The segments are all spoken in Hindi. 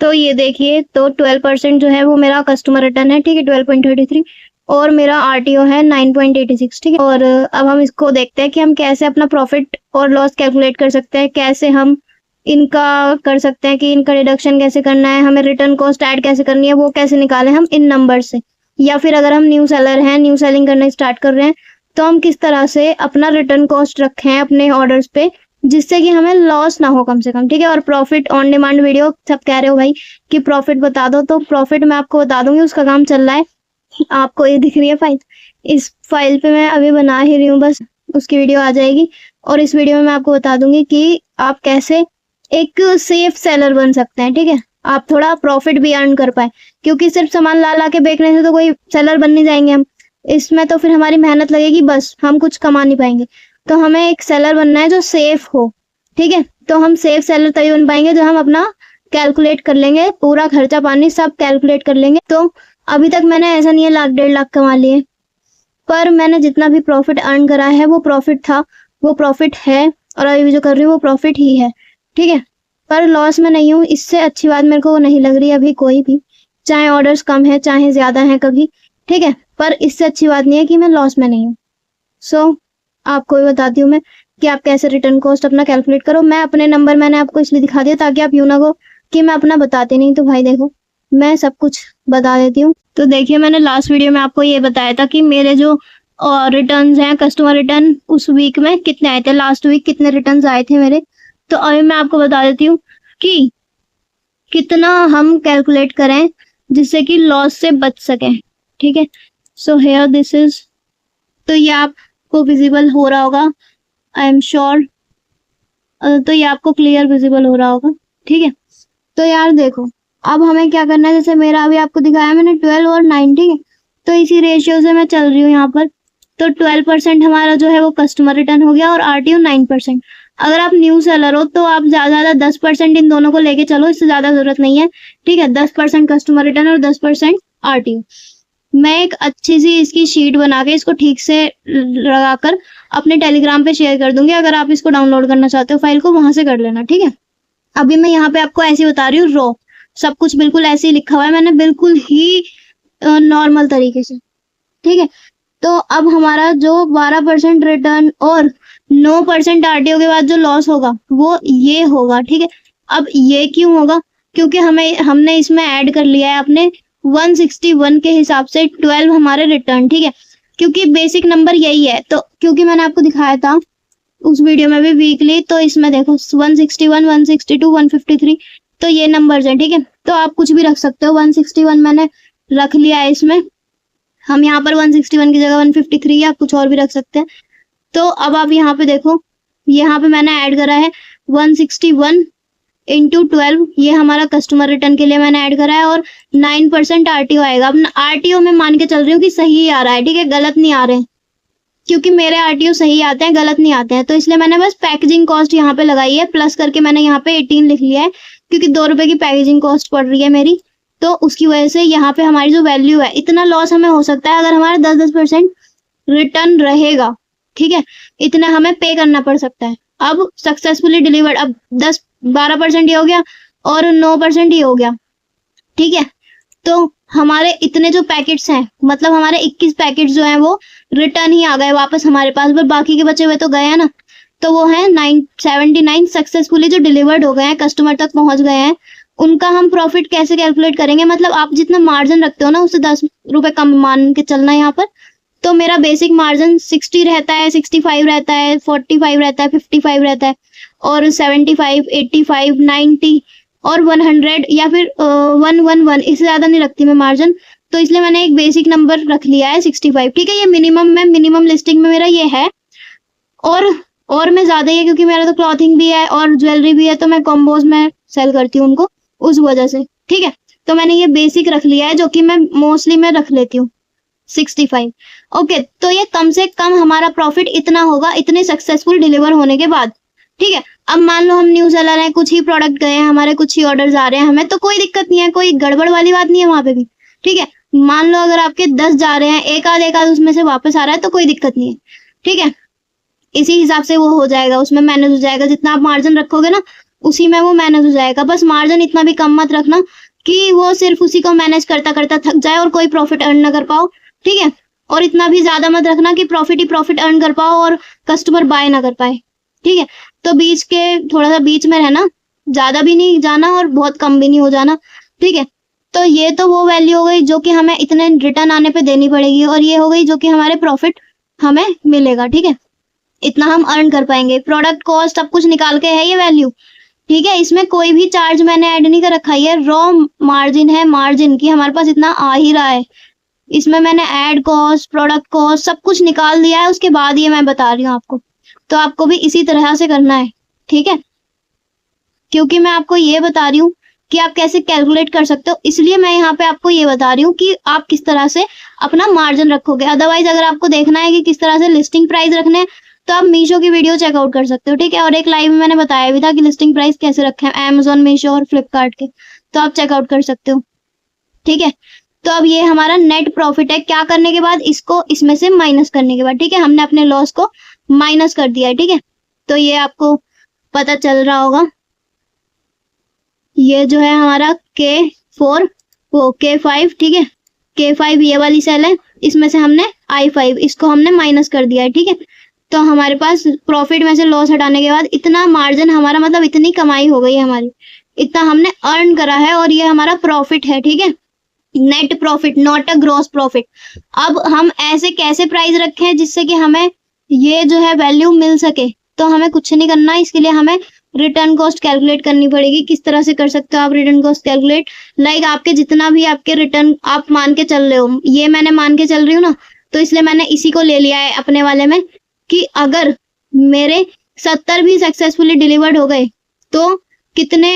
तो ये देखिए, तो 12% जो है वो मेरा कस्टमर रिटर्न है, ठीक है, 12.33, और मेरा आरटीओ है 9.86, ठीक है। और अब हम इसको देखते हैं कि हम कैसे अपना प्रॉफिट और लॉस कैलकुलेट कर सकते हैं, कैसे हम इनका कर सकते हैं कि इनका रिडक्शन कैसे करना है, हमें रिटर्न कॉस्ट ऐड कैसे करनी है, वो कैसे निकालें हम इन नंबर से। या फिर अगर हम न्यू सेलर हैं, न्यू सेलिंग करना स्टार्ट कर रहे हैं, तो हम किस तरह से अपना रिटर्न कॉस्ट रखें अपने ऑर्डर्स पे, जिससे कि हमें लॉस ना हो कम से कम, ठीक है। और प्रॉफिट ऑन डिमांड वीडियो सब कह रहे हो भाई कि प्रॉफिट बता दो, तो प्रॉफिट मैं आपको बता दूंगी, उसका काम चल रहा है। आपको ये दिख रही है फाइल, इस फाइल पे मैं अभी बना ही रही हूँ, बस उसकी वीडियो आ जाएगी। और इस वीडियो में मैं आपको बता दूंगी कि आप कैसे एक सेफ सेलर बन सकते हैं, ठीक है। आप थोड़ा प्रॉफिट भी अर्न कर पाए, क्योंकि सिर्फ सामान ला ला के बेचने से तो कोई सेलर बन नहीं जाएंगे हम, इसमें तो फिर हमारी मेहनत लगेगी, बस हम कुछ कमा नहीं पाएंगे। तो हमें एक सेलर बनना है जो सेफ हो, ठीक है। तो हम सेफ सेलर तभी बन पाएंगे जो हम अपना कैलकुलेट कर लेंगे, पूरा खर्चा पानी सब कैलकुलेट कर लेंगे। तो अभी तक मैंने ऐसा नहीं है 1,00,000-1,50,000 कमा लिए, पर मैंने जितना भी प्रॉफिट अर्न करा है वो प्रॉफिट था, वो प्रॉफिट है, और अभी भी जो कर रही हूँ वो प्रॉफिट ही है, ठीक है। पर लॉस में नहीं हूँ, इससे अच्छी बात मेरे को वो नहीं लग रही अभी कोई भी, चाहे ऑर्डर्स कम है चाहे ज्यादा है कभी, ठीक है। पर इससे अच्छी बात नहीं है कि मैं लॉस में नहीं हूँ। सो आपको भी बताती हूँ मैं कि आप कैसे रिटर्न कॉस्ट अपना कैलकुलेट करो। मैं अपने नंबर मैंने आपको इसलिए दिखा दिया ताकि आप यूं ना को कि मैं अपना बताती नहीं, तो भाई देखो मैं सब कुछ बता देती हूँ। तो देखिए, मैंने लास्ट वीडियो में आपको ये बताया था कि मेरे जो रिटर्न्स हैं, कस्टमर रिटर्न, उस वीक में कितने आए थे, लास्ट वीक कितने रिटर्न्स आए थे मेरे। तो अभी मैं आपको बता देती हूँ कि कितना हम कैलकुलेट करें जिससे कि लॉस से बच सकें, ठीक है। सो हेयर दिस इज, तो ये आपको विजिबल हो रहा होगा, आई एम श्योर। तो ये आपको क्लियर विजिबल हो रहा होगा, ठीक है। तो यार देखो, अब हमें क्या करना है, जैसे मेरा अभी आपको दिखाया मैंने 12 और 9, ठीक है। तो इसी रेशियो से मैं चल रही हूँ यहाँ पर। तो 12% हमारा जो है वो कस्टमर रिटर्न हो गया और आरटीओ 9%। अगर आप न्यू सेलर हो तो आप ज्यादा 10% इन दोनों को लेके चलो, इससे ज्यादा जरूरत नहीं है, ठीक है। 10% कस्टमर रिटर्न और 10% आरटीओ। मैं एक अच्छी सी इसकी शीट बना के इसको ठीक से लगाकर अपने टेलीग्राम पे शेयर कर दूंगी, अगर आप इसको डाउनलोड करना चाहते हो फाइल को वहां से कर लेना, ठीक है। अभी मैं यहाँ पे आपको ऐसे बता रही हूँ, रो सब कुछ बिल्कुल ऐसे ही लिखा हुआ है मैंने, बिल्कुल ही नॉर्मल तरीके से, ठीक है। तो अब हमारा जो 12% रिटर्न और 9% आरटीओ के बाद जो लॉस होगा वो ये होगा, ठीक है। अब ये क्यों होगा, क्योंकि हमने इसमें ऐड कर लिया है अपने 161 के हिसाब से 12 हमारे रिटर्न, ठीक है। क्योंकि बेसिक नंबर यही है, तो क्योंकि मैंने आपको दिखाया था उस वीडियो में भी वीकली, तो इसमें देखो 161, 162, 153, तो ये नंबर्स हैं, ठीक है। तो आप कुछ भी रख सकते हो, 161 मैंने रख लिया है इसमें, हम यहाँ पर 161 की जगह 153 या कुछ और भी रख सकते हैं। तो अब आप यहाँ पे देखो, यहाँ पे मैंने ऐड करा है 161 इंटू 12, ये हमारा कस्टमर रिटर्न के लिए मैंने ऐड करा है, और 9% आरटीओ आएगा। अब आरटीओ में मान के चल रही हूँ कि सही आ रहा है, ठीक है, गलत नहीं आ रहे हैं, क्योंकि मेरे आरटीओ सही आते हैं, गलत नहीं आते हैं। तो इसलिए मैंने बस पैकेजिंग कॉस्ट यहाँ पे लगाई है, प्लस करके मैंने यहाँ पे 18 लिख लिया है, क्योंकि 2 रुपए की पैकेजिंग कॉस्ट पड़ रही है मेरी। तो उसकी वजह से यहाँ पे हमारी जो वैल्यू है, इतना लॉस हमें हो सकता है अगर हमारा 10% रिटर्न रहेगा, ठीक है, इतना हमें पे करना पड़ सकता है। अब सक्सेसफुली डिलीवर्ड, अब 10-12% ये हो गया और 9% ये हो गया, ठीक है। तो हमारे इतने जो पैकेट्स हैं, मतलब हमारे 21 पैकेट जो हैं वो रिटर्न ही आ गए वापस हमारे पास, पर बाकी के बचे हुए तो गए हैं ना। तो वो है 979 सक्सेसफुली जो डिलीवर्ड हो गए हैं, कस्टमर तक पहुंच गए हैं। उनका हम प्रॉफिट कैसे कैलकुलेट करेंगे, मतलब आप जितना मार्जिन रखते हो ना उससे 10 रुपए कम मान के चलना है यहाँ पर। तो मेरा बेसिक मार्जिन 60 रहता है, 65 रहता है, 45 रहता है, 55 रहता है, और 75, 85, 90 और 100 या फिर 111, इससे ज्यादा नहीं रखती मैं मार्जिन। तो इसलिए मैंने एक बेसिक नंबर रख लिया है 65, ठीक है। ये मिनिमम लिस्टिंग में मेरा ये है, और मैं ज्यादा ही है क्योंकि मेरा तो क्लॉथिंग भी है और ज्वेलरी भी है, तो मैं कॉम्बोज में सेल करती हूँ उनको, उस वजह से, ठीक है। तो मैंने ये बेसिक रख लिया है, जो कि मैं मोस्टली मैं रख लेती हूँ 65। ओके, तो ये कम से कम हमारा प्रॉफिट इतना होगा इतने सक्सेसफुल डिलीवर होने के बाद, ठीक है। अब मान लो हम न्यू सेलर हैं, कुछ ही प्रोडक्ट गए हैं हमारे, कुछ ही ऑर्डर्स आ रहे हैं हमें, तो कोई दिक्कत नहीं है, कोई गड़बड़ वाली बात नहीं है वहां पे भी, ठीक है। मान लो अगर आपके 10 जा रहे हैं, एक आध उसमें से वापस आ रहा है, तो कोई दिक्कत नहीं है, ठीक है। इसी हिसाब से वो हो जाएगा, उसमें मैनेज हो जाएगा, जितना आप मार्जिन रखोगे ना उसी में वो मैनेज हो जाएगा। बस मार्जिन इतना भी कम मत रखना कि वो सिर्फ उसी को मैनेज करता करता थक जाए और कोई प्रॉफिट अर्न ना कर पाओ, ठीक है। और इतना भी ज्यादा मत रखना कि प्रॉफिट ही प्रॉफिट अर्न कर पाओ और कस्टमर बाय ना कर पाए, ठीक है। तो बीच के थोड़ा सा बीच में रहना, ज्यादा भी नहीं जाना और बहुत कम भी नहीं हो जाना, ठीक है। तो ये तो वो वैल्यू हो गई जो कि हमें इतने रिटर्न आने पे देनी पड़ेगी, और ये हो गई जो कि हमारे प्रॉफिट हमें मिलेगा, ठीक है। इतना हम अर्न कर पाएंगे। प्रोडक्ट कॉस्ट सब कुछ निकाल के है ये वैल्यू, ठीक है। इसमें कोई भी चार्ज मैंने ऐड नहीं कर रखा, ये रॉ मार्जिन है, मार्जिन की हमारे पास इतना आ ही रहा है। इसमें मैंने ऐड कॉस्ट, प्रोडक्ट कॉस्ट सब कुछ निकाल दिया है, उसके बाद ये मैं बता रही हूँ आपको। तो आपको भी इसी तरह से करना है, ठीक है। क्योंकि मैं आपको ये बता रही हूँ कि आप कैसे कैलकुलेट कर सकते हो, इसलिए मैं यहाँ पे आपको ये बता रही हूँ कि आप किस तरह से अपना मार्जिन रखोगे। अदरवाइज अगर आपको देखना है कि किस तरह से लिस्टिंग प्राइस रखने हैं, तो आप मीशो की वीडियो चेकआउट कर सकते हो, ठीक है। और एक लाइव में मैंने बताया भी था कि लिस्टिंग प्राइस कैसे रखे हैं अमेजोन, मीशो और फ्लिपकार्ट के, तो आप चेकआउट कर सकते हो, ठीक है। तो अब ये हमारा नेट प्रॉफिट है, क्या करने के बाद, इसको इसमें से माइनस करने के बाद, ठीक है। हमने अपने लॉस को माइनस कर दिया है, ठीक है। तो ये आपको पता चल रहा होगा। ये जो है हमारा K4 वो K5, ठीक है। K5 ये वाली सेल है, इसमें से हमने I5 इसको हमने माइनस कर दिया है, ठीक है। तो हमारे पास प्रॉफिट में से लॉस हटाने के बाद इतना मार्जिन हमारा, मतलब इतनी कमाई हो गई है हमारी, इतना हमने अर्न करा है, और ये हमारा प्रॉफिट है, ठीक है। Net profit, not a gross profit. अब हम ऐसे कैसे प्राइस रखें जिससे कि हमें ये जो है वैल्यू मिल सके। तो हमें कुछ नहीं करना, इसके लिए हमें रिटर्न कॉस्ट कैलकुलेट करनी पड़ेगी। किस तरह से कर सकते हो आप रिटर्न कॉस्ट कैलकुलेट, लाइक आपके जितना भी आपके रिटर्न आप मान के चल रहे हो, ये मैंने मान के चल रही हूँ ना, तो इसलिए मैंने इसी को ले लिया है अपने वाले में कि अगर मेरे 70 भी सक्सेसफुली डिलीवर्ड हो गए तो कितने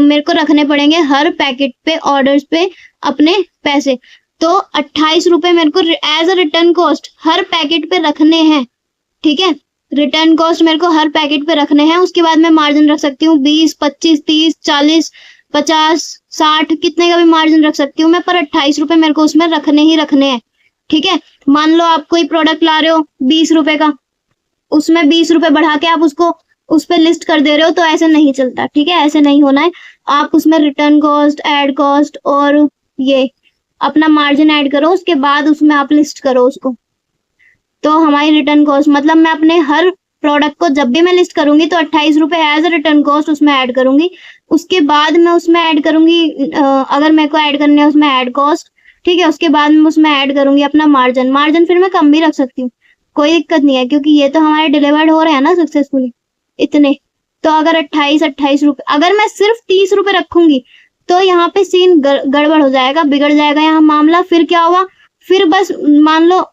मेरे को रखने पड़ेंगे हर पैकेट पे, ऑर्डर्स पे अपने पैसे। तो 28 रुपए मेरे को एज अ रिटर्न कॉस्ट हर पैकेट पे रखने हैं, ठीक है। रिटर्न कॉस्ट मेरे को हर पैकेट पे रखने हैं। उसके बाद मैं मार्जिन रख सकती हूँ 20, 25, 30, 40, 50, 60, कितने का भी मार्जिन रख सकती हूँ मैं, पर 28 रुपए मेरे को उसमें रखने ही रखने हैं, ठीक है। मान लो आप कोई प्रोडक्ट ला रहे हो 20 रुपए का, उसमें 20 रुपए बढ़ा के आप उसको उस पर लिस्ट कर दे रहे हो, तो ऐसे नहीं चलता, ठीक है। ऐसे नहीं होना है। आप उसमें रिटर्न कॉस्ट, एड कॉस्ट और ये अपना मार्जिन ऐड करो, उसके बाद उसमें आप लिस्ट करो उसको। तो हमारी रिटर्न कॉस्ट, मतलब मैं अपने हर प्रोडक्ट को जब भी मैं लिस्ट करूंगी तो 28 रुपए एज अ रिटर्न कॉस्ट उसमें ऐड करूंगी। उसके बाद मैं उसमें ऐड करूंगी अगर मेरे को ऐड करने है उसमें ऐड कॉस्ट, ठीक है। उसके बाद मैं उसमें ऐड करूंगी अपना मार्जिन। मार्जिन फिर मैं कम भी रख सकती हूँ, कोई दिक्कत नहीं है, क्योंकि ये तो हमारे डिलीवर्ड हो रहे हैं ना सक्सेसफुली इतने। तो अगर 28 रुपए, अगर मैं सिर्फ 30 रुपए रखूंगी तो यहाँ पे सीन गड़बड़ हो जाएगा, बिगड़ जाएगा यहाँ मामला। फिर क्या होगा, फिर बस मान लो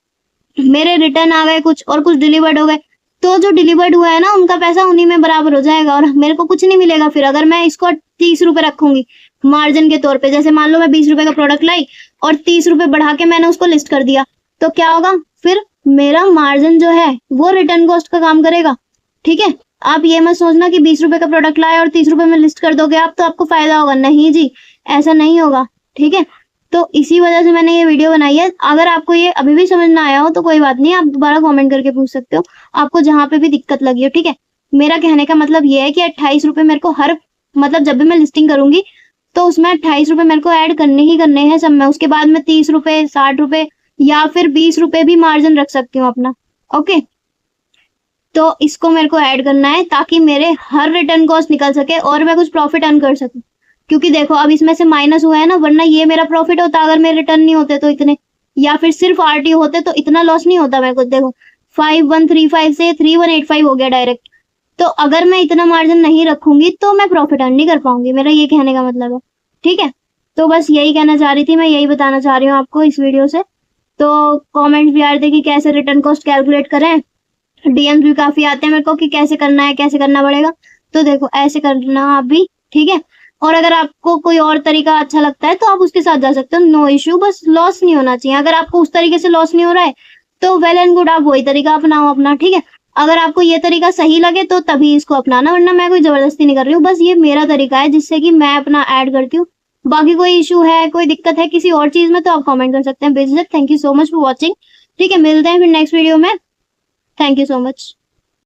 मेरे रिटर्न आ गए कुछ और कुछ डिलीवर्ड हो गए, तो जो डिलीवर्ड हुआ है ना उनका पैसा उन्हीं में बराबर हो जाएगा और मेरे को कुछ नहीं मिलेगा। फिर अगर मैं इसको 30 रुपए रखूंगी मार्जिन के तौर पे, जैसे मान लो मैं 20 रुपए का प्रोडक्ट लाई और 30 रुपए बढ़ा के मैंने उसको लिस्ट कर दिया, तो क्या होगा, फिर मेरा मार्जिन जो है वो रिटर्न कॉस्ट का काम करेगा, ठीक है। आप ये मत सोचना कि 20 रुपए का प्रोडक्ट लाए और 30 रुपए में लिस्ट कर दोगे आप तो आपको फायदा होगा, नहीं जी, ऐसा नहीं होगा, ठीक है। तो इसी वजह से मैंने ये वीडियो बनाई है। अगर आपको ये अभी भी समझ ना आया हो तो कोई बात नहीं, आप दोबारा कमेंट करके पूछ सकते हो, आपको जहां पे भी दिक्कत लगी हो, ठीक है। मेरा कहने का मतलब ये है कि 28 रुपए मेरे को हर, मतलब जब भी मैं लिस्टिंग करूंगी तो उसमें 28 रुपए मेरे को ऐड करने ही करने हैं सब में। उसके बाद में 30 रुपए, 60 रुपए या फिर 20 रुपए भी मार्जिन रख सकती हूँ अपना, ओके। तो इसको मेरे को ऐड करना है ताकि मेरे हर रिटर्न कॉस्ट निकल सके और मैं कुछ प्रॉफिट अर्न कर सकूं। क्योंकि देखो अब इसमें से माइनस हुआ है ना, वरना ये मेरा प्रॉफिट होता अगर मेरे रिटर्न नहीं होते तो इतने, या फिर सिर्फ आरटीओ होते तो इतना लॉस नहीं होता मेरे को। देखो 5135 से 3185 हो गया डायरेक्ट। तो अगर मैं इतना मार्जिन नहीं रखूंगी तो मैं प्रॉफिट अर्न नहीं कर पाऊंगी, मेरा ये कहने का मतलब है, ठीक है। तो बस यही कहना चाह रही थी, मैं यही बताना चाह रही हूँ आपको इस वीडियो से। तो कॉमेंट्स भी आ रहे थे कि कैसे रिटर्न कॉस्ट कैलकुलेट करें, डीएम्स भी काफी आते हैं मेरे को कि कैसे करना है, कैसे करना पड़ेगा। तो देखो ऐसे करना आप भी, ठीक है। और अगर आपको कोई और तरीका अच्छा लगता है तो आप उसके साथ जा सकते हो, नो इश्यू, बस लॉस नहीं होना चाहिए। अगर आपको उस तरीके से लॉस नहीं हो रहा है तो वेल एंड गुड, आप वही तरीका अपनाओ अपना, ठीक है। अगर आपको ये तरीका सही लगे तो तभी इसको अपनाना, वरना मैं कोई जबरदस्ती नहीं कर रही हूँ, बस ये मेरा तरीका है जिससे कि मैं अपना ऐड करती हूँ। बाकी कोई इशू है, कोई दिक्कत है किसी और चीज में तो आप कमेंट कर सकते हैं बेझिझक। Thank you so much for watching, ठीक है। मिलते हैं फिर नेक्स्ट वीडियो में। Thank you so much.